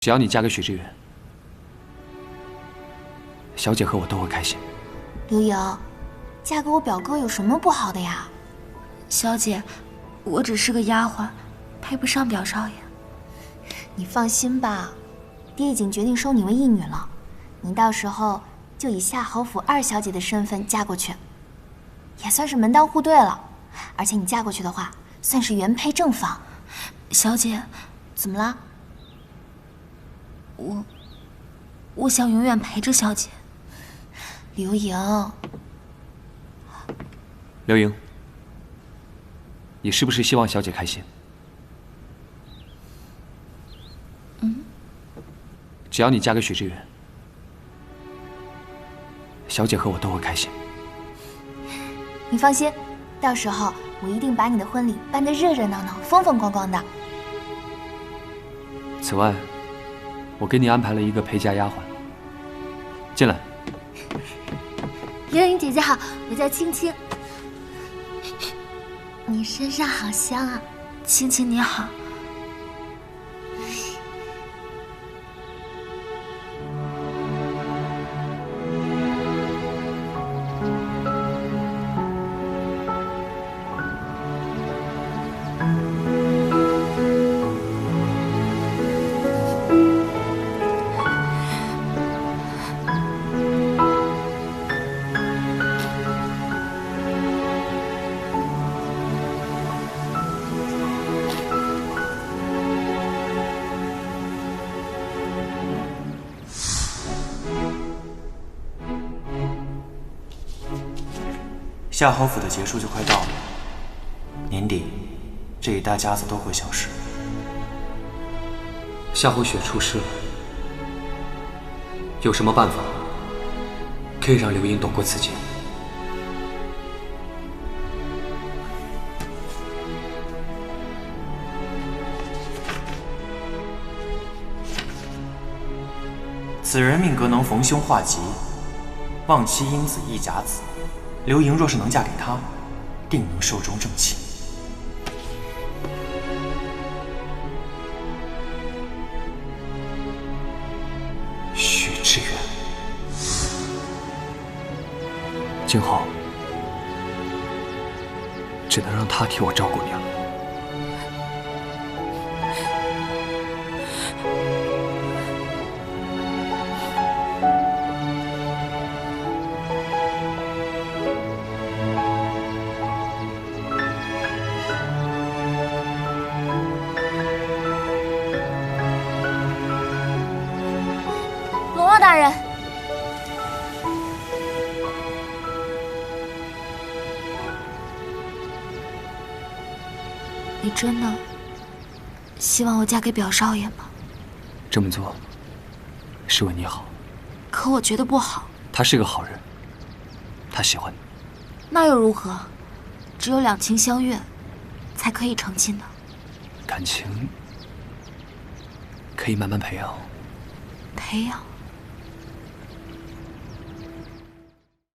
只要你嫁给许知远，小姐和我都会开心。刘莹，嫁给我表哥有什么不好的呀？小姐，我只是个丫鬟，配不上表少爷。你放心吧，爹已经决定收你为义女了，你到时候就以夏侯府二小姐的身份嫁过去，也算是门当户对了。而且你嫁过去的话，算是原配正房。小姐，怎么了？我想永远陪着小姐。刘莹，刘莹，你是不是希望小姐开心？只要你嫁给许知远，小姐和我都会开心。你放心，到时候我一定把你的婚礼办得热热闹闹、风风光光的。此外，我给你安排了一个陪嫁丫鬟。进来。刘莹姐姐好，我叫青青。你身上好香啊！青青你好。夏侯府的结束就快到了，年底这一大家子都会消失。夏侯雪出事了，有什么办法可以让刘英躲过此劫？此人命格能逢凶化吉，望妻因子亦甲子。刘盈若是能嫁给他，定能寿终正寝。许知远，今后只能让他替我照顾你了。龙王大人，你真的希望我嫁给表少爷吗？这么做是为你好。可我觉得不好。他是个好人，他喜欢你。那又如何？只有两情相悦，才可以成亲的。感情可以慢慢培养。培养。